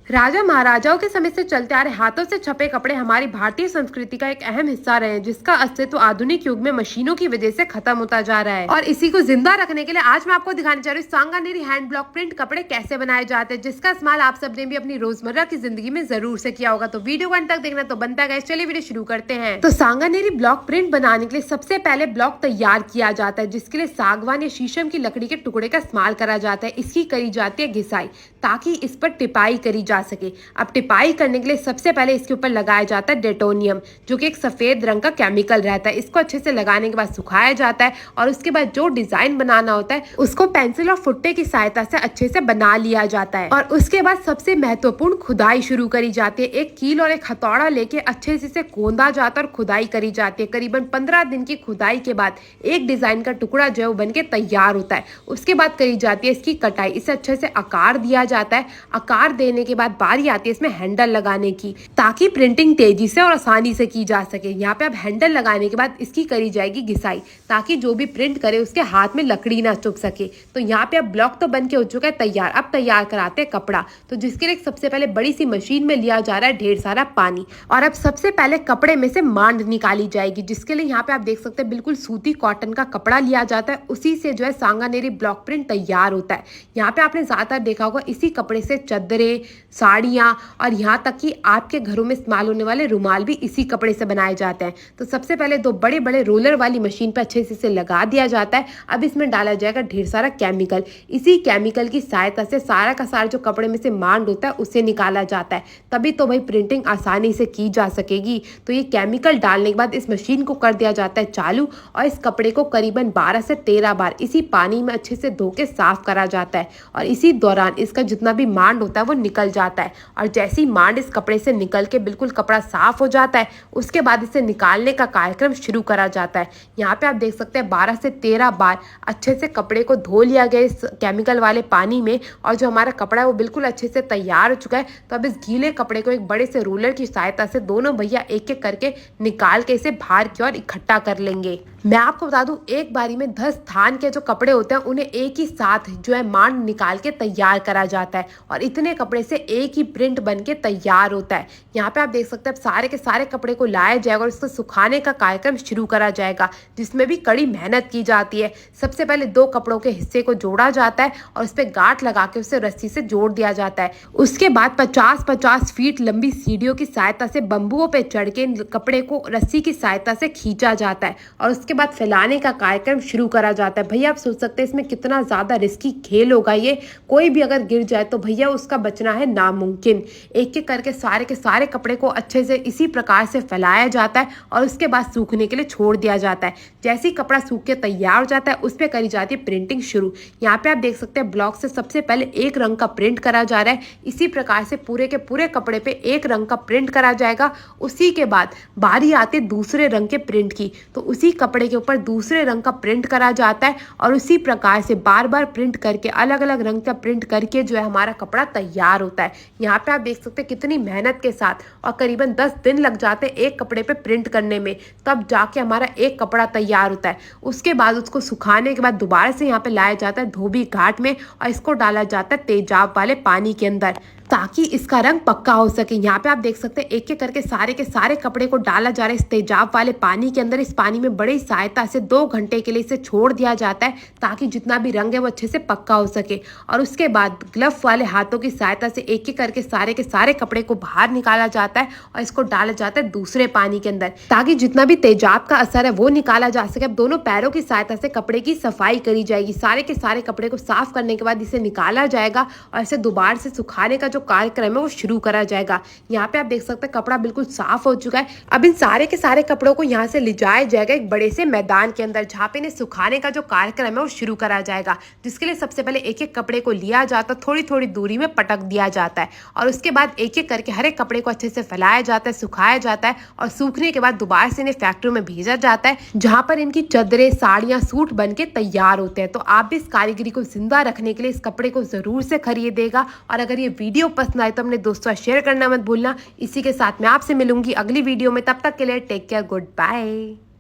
राजा महाराजाओं के समय से चलते आ रहे हाथों से छपे कपड़े हमारी भारतीय संस्कृति का एक अहम हिस्सा रहे हैं, जिसका अस्तित्व आधुनिक युग में मशीनों की वजह से खत्म होता जा रहा है। और इसी को जिंदा रखने के लिए आज मैं आपको दिखाने जा रही हूँ सांगानेरी हैंड ब्लॉक प्रिंट कपड़े कैसे बनाए जाते हैं, जिसका इस्तेमाल आप सबने भी अपनी रोजमर्रा की जिंदगी में जरूर से किया होगा। तो वीडियो को अंत तक देखना तो बनता है। चलिए वीडियो शुरू करते हैं। तो सांगानेरी ब्लॉक प्रिंट बनाने के लिए सबसे पहले ब्लॉक तैयार किया जाता है, जिसके लिए सागवान या शीशम की लकड़ी के टुकड़े का इस्तेमाल करा जाता है। इसकी करी जाती है घिसाई, ताकि इस पर टिपाई करी जा सके। अब टिपाई करने के लिए सबसे पहले इसके ऊपर लगाया जाता है डेटोनियम, जो कि एक सफेद रंग का केमिकल रहता है। इसको अच्छे से लगाने के बाद सुखाया जाता है और उसके बाद जो डिजाइन बनाना होता है उसको पेंसिल और फुट्टे की सहायता से अच्छे से बना लिया जाता है। और उसके बाद सबसे महत्वपूर्ण खुदाई शुरू करी जाती है। एक कील और एक हथौड़ा लेके अच्छे से इसे खोदा जाता है और खुदाई करी जाती है। करीबन 15 दिन की खुदाई के बाद एक डिजाइन का टुकड़ा जो है बन के तैयार होता है। उसके बाद करी जाती है इसकी कटाई। इसे अच्छे से आकार दिया जाता है। आकार देने के बाद बारी आती है इसमें हैंडल लगाने की, ताकि प्रिंटिंग तेजी से और आसानी से की जा सके। यहाँ पे अब हैंडल लगाने के बाद इसकी करी जाएगी घिसाई, ताकि जो भी प्रिंट करे उसके हाथ में लकड़ी ना चुभ सके। तो यहाँ पे अब ब्लॉक तो बन के हो चुका है तैयार। अब तैयार कराते हैं कपड़ा, तो जिसके लिए सबसे पहले बड़ी सी मशीन में लिया जा रहा है ढेर सारा पानी। और अब सबसे पहले कपड़े में से मांड निकाली जाएगी, जिसके लिए यहाँ पे आप देख सकते हैं बिल्कुल सूती कॉटन का कपड़ा लिया जाता है। उसी से जो है सांगानेरी ब्लॉक प्रिंट तैयार होता है। यहाँ पे आपने ज्यादातर देखा होगा इसी कपड़े से चद्दरें, साड़ियाँ और यहाँ तक कि आपके घरों में इस्तेमाल होने वाले रुमाल भी इसी कपड़े से बनाए जाते हैं। तो सबसे पहले दो बड़े बड़े रोलर वाली मशीन पर अच्छे से इसे लगा दिया जाता है। अब इसमें डाला जाएगा ढेर सारा केमिकल। इसी केमिकल की सहायता से सारा का सारा जो कपड़े में से मांड होता है उसे निकाला जाता है। तभी तो भाई प्रिंटिंग आसानी से की जा सकेगी। तो ये केमिकल डालने के बाद इस मशीन को कर दिया जाता है चालू और इस कपड़े को करीबन 12 से 13 बार इसी पानी में अच्छे से धो के साफ करा जाता है। और इसी दौरान इसका जितना भी मांड होता है वो निकल जाता है। और जैसी मांड इस कपड़े से निकल के बिल्कुल कपड़ा साफ हो जाता है, उसके बाद इसे निकालने का कार्यक्रम शुरू करा जाता है। यहाँ पे आप देख सकते हैं 12 से 13 बार अच्छे से कपड़े को धो लिया गया इस केमिकल वाले पानी में। और जो हमारा कपड़ा है वो बिल्कुल अच्छे से तैयार हो चुका है। तो अब इस गीले कपड़े को एक बड़े से रूलर की सहायता से दोनों भैया एक एक करके निकाल के इसे बाहर की ओर इकट्ठा कर लेंगे। मैं आपको बता दूं, एक बारी में 10 थान के जो कपड़े होते हैं उन्हें एक ही साथ जो है मांड निकाल के तैयार करा जाता है। और इतने कपड़े से एक ही प्रिंट बन के तैयार होता है। यहाँ पे आप देख सकते हैं सारे के सारे कपड़े को लाया जाएगा और इसको सुखाने का कार्यक्रम शुरू करा जाएगा, जिसमें भी कड़ी मेहनत की जाती है। सबसे पहले 2 कपड़ों के हिस्से को जोड़ा जाता है और उस पर गांठ लगा के उसे रस्सी से जोड़ दिया जाता है। उसके बाद 50-50 फीट लंबी सीढ़ियों की सहायता से बंबुओं पे चढ़ के कपड़े को रस्सी की सहायता से खींचा जाता है और उसके बाद फैलाने का कार्यक्रम शुरू करा जाता है। भैया आप सोच सकते हैं इसमें कितना ज्यादा रिस्की खेल होगा ये। कोई भी अगर गिर जाए तो भैया उसका बचना है नामुमकिन। एक एक करके सारे के सारे कपड़े को अच्छे से इसी प्रकार से फैलाया जाता है और उसके बाद सूखने के लिए छोड़ दिया जाता है। जैसे ही कपड़ा सूख के तैयार हो जाता है उस पर करी जाती है प्रिंटिंग शुरू। यहाँ पे आप देख सकते हैं ब्लॉक से सबसे पहले एक रंग का प्रिंट करा जा रहा है। इसी प्रकार से पूरे के पूरे कपड़े पे एक रंग का प्रिंट करा जाएगा। उसी के बाद बारी आती है दूसरे रंग के प्रिंट की, तो उसी कपड़े के ऊपर दूसरे रंग का प्रिंट करा जाता है और उसी प्रकार से बार बार प्रिंट करके अलग अलग रंग का प्रिंट करके जो है हमारा कपड़ा तैयार होता है। यहाँ पे आप देख सकते हैं कितनी मेहनत के साथ, और करीबन 10 दिन लग जाते हैं एक कपड़े पे प्रिंट करने में, तब जाके हमारा एक कपड़ा तैयार होता है। उसके बाद उसको सुखाने के बाद दोबारा से यहाँ पे लाया जाता है धोबी घाट में और इसको डाला जाता है तेजाब वाले पानी के अंदर, ताकि इसका रंग पक्का हो सके। यहाँ पे आप देख सकते हैं एक एक करके सारे के सारे कपड़े को डाला जा रहा है इस तेजाब वाले पानी के अंदर। इस पानी में बड़ी सहायता से 2 घंटे के लिए इसे छोड़ दिया जाता है, ताकि जितना भी रंग है वो अच्छे से पक्का हो सके। और उसके बाद ग्लव वाले हाथों की सहायता से एक एक करके सारे के सारे कपड़े को बाहर निकाला जाता है और इसको डाला जाता है दूसरे पानी के अंदर, ताकि जितना भी तेजाब का असर है वो निकाला जा सके। अब दोनों पैरों की सहायता से कपड़े की सफाई करी जाएगी। सारे के सारे कपड़े को साफ करने के बाद इसे निकाला जाएगा और इसे दोबारा से सुखाने का जो कार्यक्रम है वो शुरू करा जाएगा। यहाँ पे आप देख सकते हैं कपड़ा बिल्कुल साफ हो चुका है। अब इन सारे के सारे कपड़ों को यहाँ से ले जाया जाएगा एक बड़े से मैदान के अंदर, जहाँ पे इन्हें सुखाने का जो कार्यक्रम है वो शुरू करा जाएगा। जिसके लिए सबसे पहले एक एक कपड़े को लिया जाता है, थोड़ी थोड़ी दूरी में पटक दिया जाता है और उसके बाद एक एक करके हर एक कपड़े को अच्छे से फैलाया जाता है, सुखाया जाता है और सूखने के बाद दोबारा से इन्हें फैक्ट्री में भेजा जाता है, जहाँ पर इनकी चद्दरें, साड़ियाँ, सूट बन के तैयार होते हैं। तो आप भी इस कारीगरी को जिंदा रखने के लिए इस कपड़े को जरूर से खरीदेगा। और अगर ये वीडियो पसंद आए तो अपने दोस्तों शेयर करना मत भूलना। इसी के साथ मैं आपसे मिलूंगी अगली वीडियो में। तब तक के लिए टेक केयर, गुड बाय।